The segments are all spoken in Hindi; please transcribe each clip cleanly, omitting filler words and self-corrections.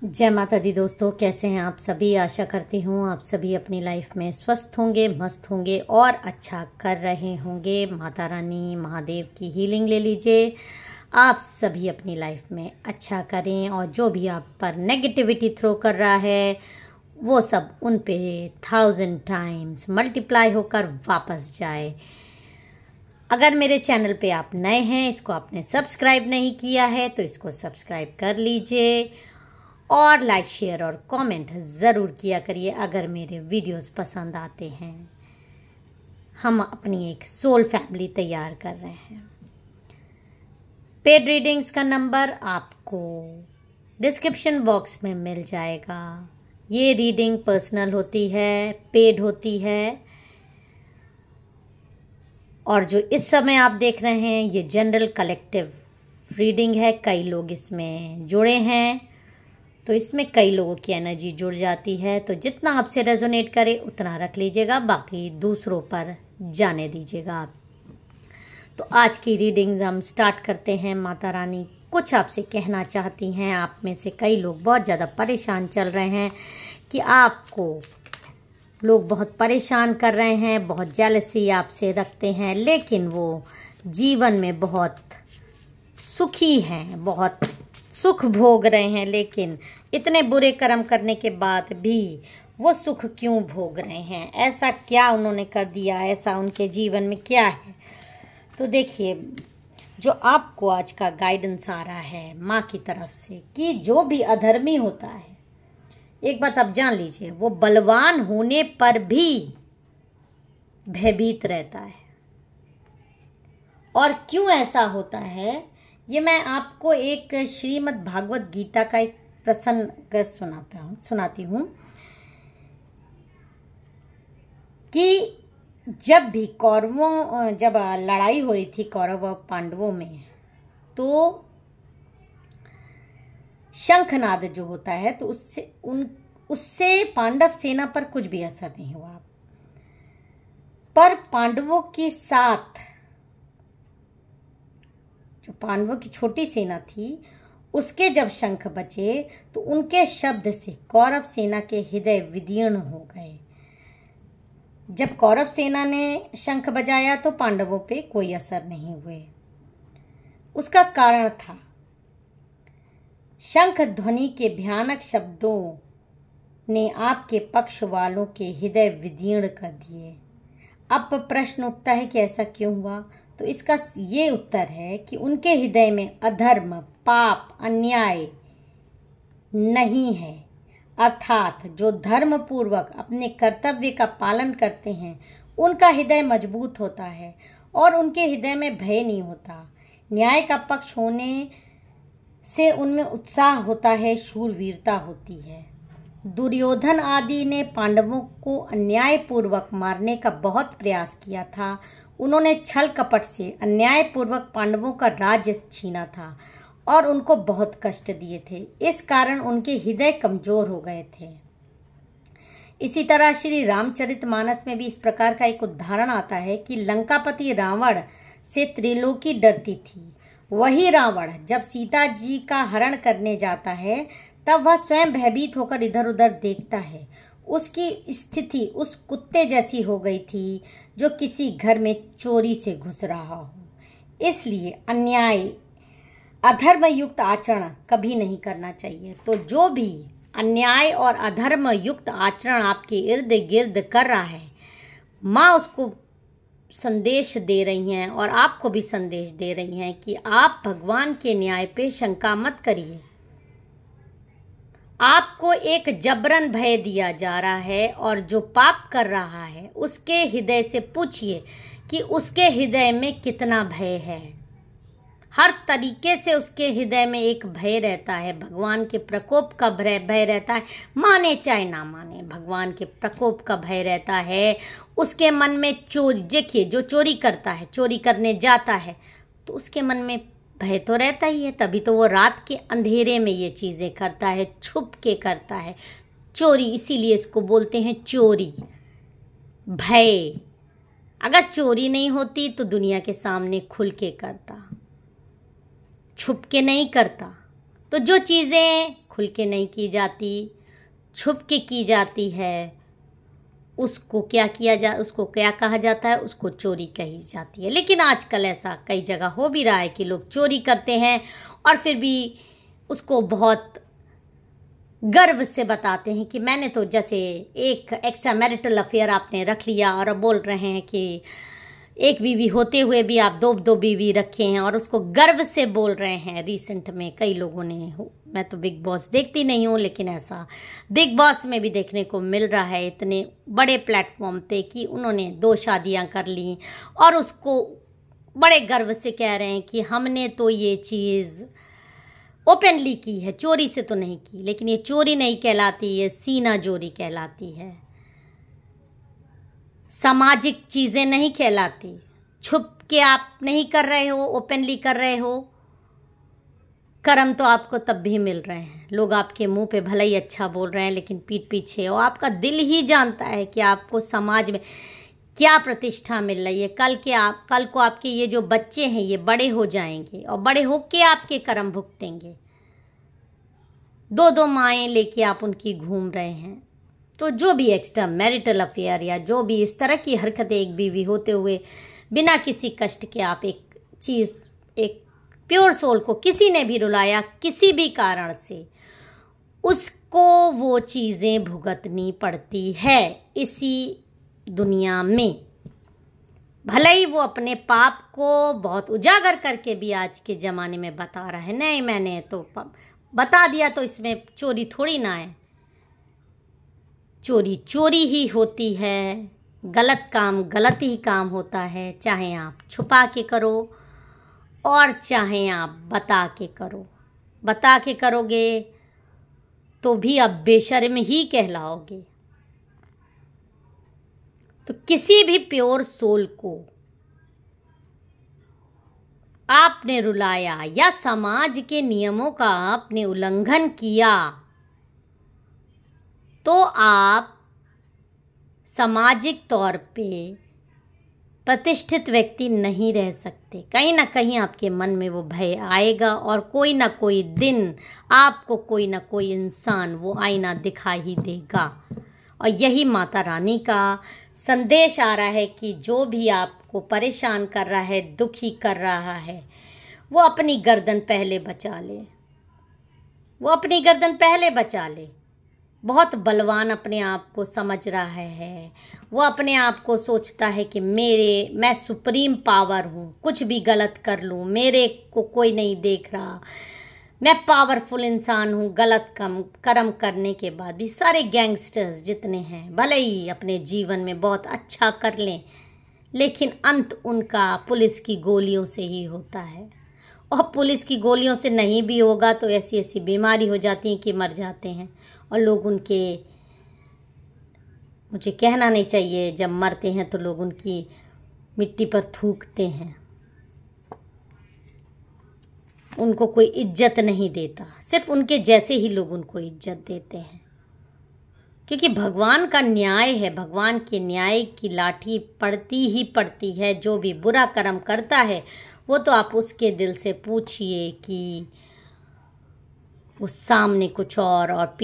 जय माता दी दोस्तों, कैसे हैं आप सभी। आशा करती हूँ आप सभी अपनी लाइफ में स्वस्थ होंगे, मस्त होंगे और अच्छा कर रहे होंगे। माता रानी महादेव की हीलिंग ले लीजिए। आप सभी अपनी लाइफ में अच्छा करें और जो भी आप पर नेगेटिविटी थ्रो कर रहा है वो सब उन पे 1000 टाइम्स मल्टीप्लाई होकर वापस जाए। अगर मेरे चैनल पे आप नए हैं, इसको आपने सब्सक्राइब नहीं किया है तो इसको सब्सक्राइब कर लीजिए और लाइक, शेयर और कमेंट ज़रूर किया करिए अगर मेरे वीडियोस पसंद आते हैं। हम अपनी एक सोल फैमिली तैयार कर रहे हैं। पेड रीडिंग्स का नंबर आपको डिस्क्रिप्शन बॉक्स में मिल जाएगा। ये रीडिंग पर्सनल होती है, पेड होती है और जो इस समय आप देख रहे हैं ये जनरल कलेक्टिव रीडिंग है। कई लोग इसमें जुड़े हैं तो इसमें कई लोगों की एनर्जी जुड़ जाती है, तो जितना आपसे रेजोनेट करे उतना रख लीजिएगा, बाकी दूसरों पर जाने दीजिएगा आप। तो आज की रीडिंग्स हम स्टार्ट करते हैं। माता रानी कुछ आपसे कहना चाहती हैं। आप में से कई लोग बहुत ज़्यादा परेशान चल रहे हैं कि आपको लोग बहुत परेशान कर रहे हैं, बहुत जेलसी आपसे रखते हैं, लेकिन वो जीवन में बहुत सुखी हैं, बहुत सुख भोग रहे हैं, लेकिन इतने बुरे कर्म करने के बाद भी वो सुख क्यों भोग रहे हैं? ऐसा क्या उन्होंने कर दिया, ऐसा उनके जीवन में क्या है? तो देखिए, जो आपको आज का गाइडेंस आ रहा है माँ की तरफ से कि जो भी अधर्मी होता है, एक बात आप जान लीजिए, वो बलवान होने पर भी भयभीत रहता है। और क्यों ऐसा होता है ये मैं आपको एक श्रीमद् भागवत गीता का एक प्रसंग सुनाती हूँ कि जब लड़ाई हो रही थी कौरव और पांडवों में, तो शंखनाद जो होता है तो उससे पांडव सेना पर कुछ भी असर नहीं हुआ। पर पांडवों के साथ जो पांडवों की छोटी सेना थी उसके जब शंख बचे तो उनके शब्द से कौरव सेना के हृदय विदीर्ण हो गए। जब कौरव सेना ने शंख बजाया तो पांडवों पे कोई असर नहीं हुए। उसका कारण था शंख ध्वनि के भयानक शब्दों ने आपके पक्ष वालों के हृदय विदीर्ण कर दिए। अब प्रश्न उठता है कि ऐसा क्यों हुआ? तो इसका ये उत्तर है कि उनके हृदय में अधर्म, पाप, अन्याय नहीं है। अर्थात जो धर्म पूर्वक अपने कर्तव्य का पालन करते हैं उनका हृदय मजबूत होता है और उनके हृदय में भय नहीं होता। न्याय का पक्ष होने से उनमें उत्साह होता है, शूरवीरता होती है। दुर्योधन आदि ने पांडवों को अन्यायपूर्वक मारने का बहुत प्रयास किया था। उन्होंने छल कपट से अन्यायपूर्वक पांडवों का राज्य छीना था और उनको बहुत कष्ट दिए थे। इस कारण उनके हृदय कमजोर हो गए थे। इसी तरह श्री रामचरितमानस में भी इस प्रकार का एक उदाहरण आता है कि लंकापति रावण से त्रिलोकी डरती थी। वही रावण जब सीता जी का हरण करने जाता है तब वह स्वयं भयभीत होकर इधर उधर देखता है। उसकी स्थिति उस कुत्ते जैसी हो गई थी जो किसी घर में चोरी से घुस रहा हो। इसलिए अन्याय, अधर्म युक्त आचरण कभी नहीं करना चाहिए। तो जो भी अन्याय और अधर्म युक्त आचरण आपके इर्द गिर्द कर रहा है, माँ उसको संदेश दे रही हैं और आपको भी संदेश दे रही हैं कि आप भगवान के न्याय पे शंका मत करिए। आपको एक जबरन भय दिया जा रहा है और जो पाप कर रहा है उसके हृदय से पूछिए कि उसके हृदय में कितना भय है। हर तरीके से उसके हृदय में एक भय रहता है, भगवान के प्रकोप का भय रहता है। माने चाहे ना माने, भगवान के प्रकोप का भय रहता है। उसके मन में चोरी, देखिए जो चोरी करता है, चोरी करने जाता है तो उसके मन में भय तो रहता ही है, तभी तो वो रात के अंधेरे में ये चीज़ें करता है, छुप के करता है चोरी। इसीलिए इसको बोलते हैं चोरी, भय। अगर चोरी नहीं होती तो दुनिया के सामने खुल के करता, छुप के नहीं करता। तो जो चीज़ें खुल के नहीं की जाती, छुप के की जाती है, उसको क्या कहा जाता है? उसको चोरी कही जाती है। लेकिन आजकल ऐसा कई जगह हो भी रहा है कि लोग चोरी करते हैं और फिर भी उसको बहुत गर्व से बताते हैं कि मैंने तो, जैसे एक एक्स्ट्रा मैरिटल अफेयर आपने रख लिया और अब बोल रहे हैं कि एक बीवी होते हुए भी आप दो बीवी रखे हैं और उसको गर्व से बोल रहे हैं। रिसेंट में कई लोगों ने, मैं तो बिग बॉस देखती नहीं हूँ, लेकिन ऐसा बिग बॉस में भी देखने को मिल रहा है इतने बड़े प्लेटफॉर्म पे कि उन्होंने 2 शादियाँ कर ली और उसको बड़े गर्व से कह रहे हैं कि हमने तो ये चीज़ ओपनली की है, चोरी से तो नहीं की। लेकिन ये चोरी नहीं कहलाती, ये सीना चोरी कहलाती है, सामाजिक चीज़ें नहीं कहलाती। छुप के आप नहीं कर रहे हो, ओपनली कर रहे हो। कर्म तो आपको तब भी मिल रहे हैं। लोग आपके मुंह पे भले ही अच्छा बोल रहे हैं, लेकिन पीठ पीछे, और आपका दिल ही जानता है कि आपको समाज में क्या प्रतिष्ठा मिल रही है। कल को आपके ये जो बच्चे हैं ये बड़े हो जाएंगे और बड़े होके आपके कर्म भुगतेंगे। 2 माएँ लेके आप उनकी घूम रहे हैं। तो जो भी एक्स्ट्रा मैरिटल अफेयर या जो भी इस तरह की हरकतें एक बीवी होते हुए बिना किसी कष्ट के आप एक प्योर सोल को किसी ने भी रुलाया किसी भी कारण से, उसको वो चीज़ें भुगतनी पड़ती है इसी दुनिया में। भले ही वो अपने पाप को बहुत उजागर करके भी आज के ज़माने में बता रहा है, नहीं मैंने तो बता दिया तो इसमें चोरी थोड़ी ना है। चोरी चोरी ही होती है, गलत काम गलत ही काम होता है, चाहे आप छुपा के करो और चाहे आप बता के करो। बता के करोगे तो भी अब बेशर्म ही कहलाओगे। तो किसी भी प्योर सोल को आपने रुलाया या समाज के नियमों का आपने उल्लंघन किया तो आप सामाजिक तौर पे प्रतिष्ठित व्यक्ति नहीं रह सकते। कहीं ना कहीं आपके मन में वो भय आएगा और कोई ना कोई दिन आपको कोई ना कोई इंसान वो आईना दिखा ही देगा। और यही माता रानी का संदेश आ रहा है कि जो भी आपको परेशान कर रहा है, दुखी कर रहा है, वो अपनी गर्दन पहले बचा ले। वो अपनी गर्दन पहले बचा ले। बहुत बलवान अपने आप को समझ रहा है। वो अपने आप को सोचता है कि मैं सुप्रीम पावर हूँ, कुछ भी गलत कर लूँ मेरे को कोई नहीं देख रहा, मैं पावरफुल इंसान हूँ। गलत कर्म करने के बाद भी सारे गैंगस्टर्स जितने हैं भले ही अपने जीवन में बहुत अच्छा कर लें, लेकिन अंत उनका पुलिस की गोलियों से ही होता है। और पुलिस की गोलियों से नहीं भी होगा तो ऐसी ऐसी बीमारी हो जाती है कि मर जाते हैं। और लोग उनके, मुझे कहना नहीं चाहिए, जब मरते हैं तो लोग उनकी मिट्टी पर थूकते हैं, उनको कोई इज्जत नहीं देता। सिर्फ उनके जैसे ही लोग उनको इज्जत देते हैं, क्योंकि भगवान का न्याय है। भगवान के न्याय की लाठी पड़ती ही पड़ती है। जो भी बुरा कर्म करता है वो तो आप उसके दिल से पूछिए कि वो सामने कुछ और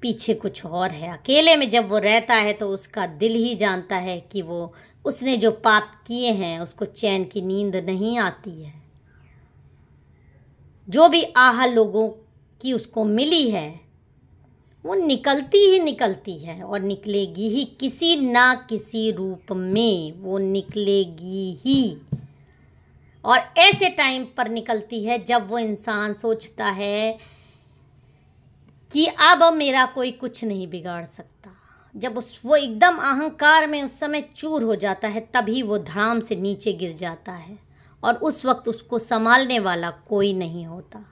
पीछे कुछ और है। अकेले में जब वो रहता है तो उसका दिल ही जानता है कि उसने जो पाप किए हैं उसको चैन की नींद नहीं आती है। जो भी आह लोगों की उसको मिली है वो निकलती ही निकलती है और निकलेगी ही, किसी ना किसी रूप में वो निकलेगी ही। और ऐसे टाइम पर निकलती है जब वो इंसान सोचता है कि अब मेरा कोई कुछ नहीं बिगाड़ सकता। जब वो एकदम अहंकार में उस समय चूर हो जाता है, तभी वो धड़ाम से नीचे गिर जाता है और उस वक्त उसको संभालने वाला कोई नहीं होता।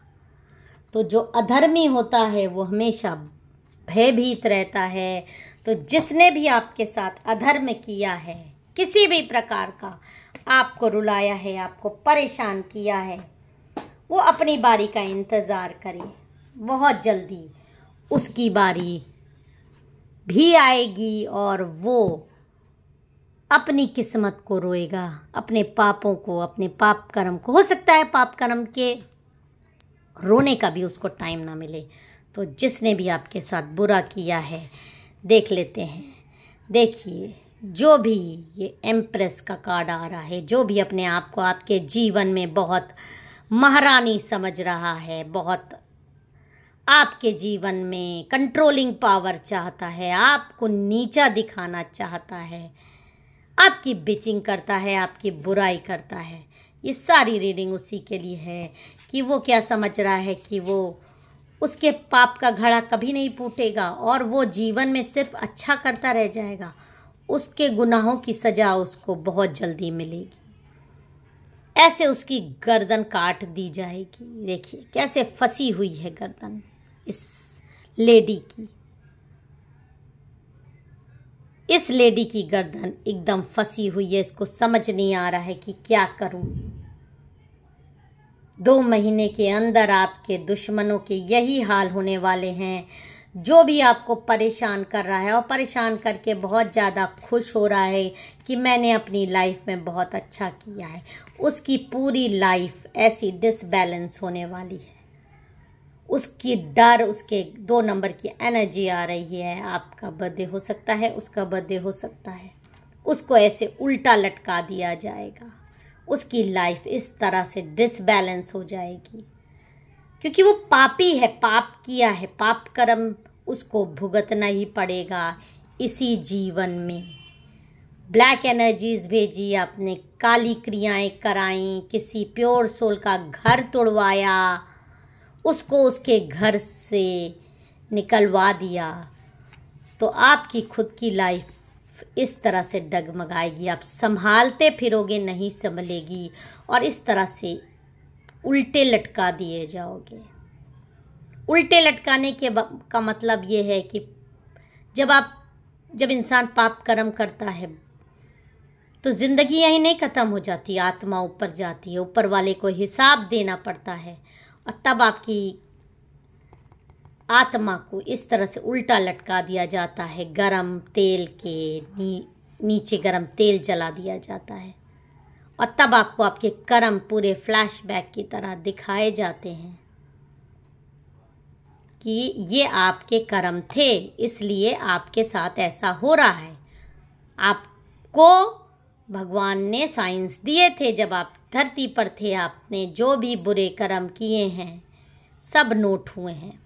तो जो अधर्मी होता है वो हमेशा भयभीत रहता है। तो जिसने भी आपके साथ अधर्म किया है, किसी भी प्रकार का आपको रुलाया है, आपको परेशान किया है, वो अपनी बारी का इंतज़ार करे। बहुत जल्दी उसकी बारी भी आएगी और वो अपनी किस्मत को रोएगा, अपने पापों को, अपने पाप कर्म को। हो सकता है पाप कर्म के रोने का भी उसको टाइम ना मिले। तो जिसने भी आपके साथ बुरा किया है देख लेते हैं। देखिए, जो भी ये एम्प्रेस का कार्ड आ रहा है, जो भी अपने आप को आपके जीवन में बहुत महारानी समझ रहा है, बहुत आपके जीवन में कंट्रोलिंग पावर चाहता है, आपको नीचा दिखाना चाहता है, आपकी बिचिंग करता है, आपकी बुराई करता है, ये सारी रीडिंग उसी के लिए है कि वो क्या समझ रहा है कि वो उसके पाप का घड़ा कभी नहीं फूटेगा और वो जीवन में सिर्फ अच्छा करता रह जाएगा। उसके गुनाहों की सजा उसको बहुत जल्दी मिलेगी। ऐसे उसकी गर्दन काट दी जाएगी। देखिए कैसे फंसी हुई है गर्दन इस लेडी की। इस लेडी की गर्दन एकदम फंसी हुई है। इसको समझ नहीं आ रहा है कि क्या करूं। 2 महीने के अंदर आपके दुश्मनों के यही हाल होने वाले हैं। जो भी आपको परेशान कर रहा है और परेशान करके बहुत ज़्यादा खुश हो रहा है कि मैंने अपनी लाइफ में बहुत अच्छा किया है, उसकी पूरी लाइफ ऐसी डिसबैलेंस होने वाली है। उसकी डर, उसके 2 नंबर की एनर्जी आ रही है। आपका बर्थडे हो सकता है, उसका बर्थडे हो सकता है। उसको ऐसे उल्टा लटका दिया जाएगा। उसकी लाइफ इस तरह से डिसबैलेंस हो जाएगी क्योंकि वो पापी है, पाप किया है, पाप कर्म उसको भुगतना ही पड़ेगा इसी जीवन में। ब्लैक एनर्जीज भेजी आपने, काली क्रियाएं कराई, किसी प्योर सोल का घर तोड़वाया, उसको उसके घर से निकलवा दिया, तो आपकी खुद की लाइफ इस तरह से डगमगाएगी। आप संभालते फिरोगे नहीं संभलेगी और इस तरह से उल्टे लटका दिए जाओगे। उल्टे लटकाने का मतलब ये है कि जब इंसान पाप कर्म करता है तो जिंदगी यही नहीं खत्म हो जाती, आत्मा ऊपर जाती है, ऊपर वाले को हिसाब देना पड़ता है और तब आपकी आत्मा को इस तरह से उल्टा लटका दिया जाता है। गरम तेल के नीचे गरम तेल जला दिया जाता है और तब आपको आपके कर्म पूरे फ्लैशबैक की तरह दिखाए जाते हैं कि ये आपके कर्म थे, इसलिए आपके साथ ऐसा हो रहा है। आपको भगवान ने साइंस दिए थे जब आप धरती पर थे। आपने जो भी बुरे कर्म किए हैं सब नोट हुए हैं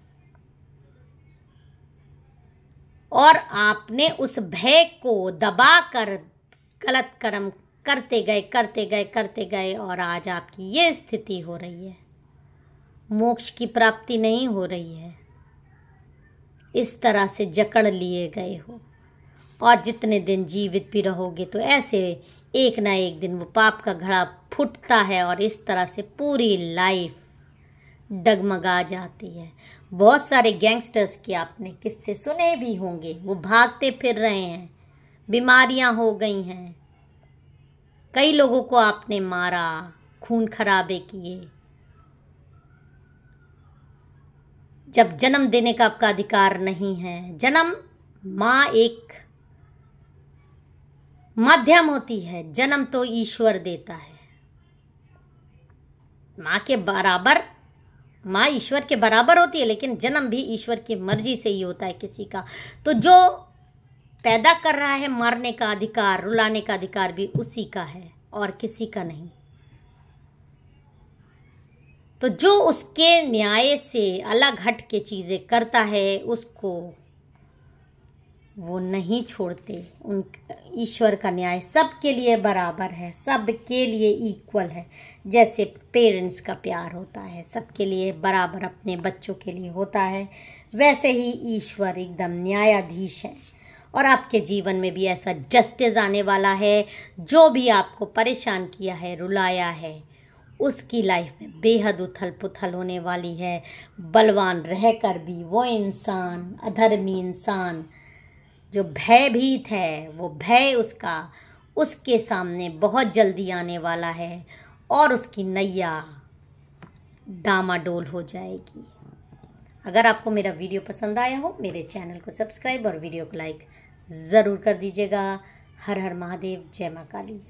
और आपने उस भय को दबाकर गलत कर्म करते गए और आज आपकी ये स्थिति हो रही है। मोक्ष की प्राप्ति नहीं हो रही है, इस तरह से जकड़ लिए गए हो और जितने दिन जीवित भी रहोगे तो ऐसे एक ना एक दिन वो पाप का घड़ा फूटता है और इस तरह से पूरी लाइफ डगमगा जाती है। बहुत सारे गैंगस्टर्स के आपने किस्से सुने भी होंगे। वो भागते फिर रहे हैं, बीमारियां हो गई हैं, कई लोगों को आपने मारा, खून खराबे किए। जब जन्म देने का आपका अधिकार नहीं है, जन्म माँ एक माध्यम होती है, जन्म तो ईश्वर देता है। माँ के बराबर, माँ ईश्वर के बराबर होती है, लेकिन जन्म भी ईश्वर की मर्जी से ही होता है किसी का। तो जो पैदा कर रहा है, मारने का अधिकार, रुलाने का अधिकार भी उसी का है और किसी का नहीं। तो जो उसके न्याय से अलग हट के चीज़ें करता है उसको वो नहीं छोड़ते। उन ईश्वर का न्याय सबके लिए बराबर है, सबके लिए इक्वल है। जैसे पेरेंट्स का प्यार होता है सबके लिए बराबर, अपने बच्चों के लिए होता है, वैसे ही ईश्वर एकदम न्यायाधीश है। और आपके जीवन में भी ऐसा जस्टिस आने वाला है। जो भी आपको परेशान किया है, रुलाया है, उसकी लाइफ में बेहद उथल पुथल होने वाली है। बलवान रहकर भी वो इंसान, अधर्मी इंसान जो भयभीत है, वो भय उसके सामने बहुत जल्दी आने वाला है और उसकी नैया डामाडोल हो जाएगी। अगर आपको मेरा वीडियो पसंद आया हो, मेरे चैनल को सब्सक्राइब और वीडियो को लाइक ज़रूर कर दीजिएगा। हर हर महादेव, जय माँ काली।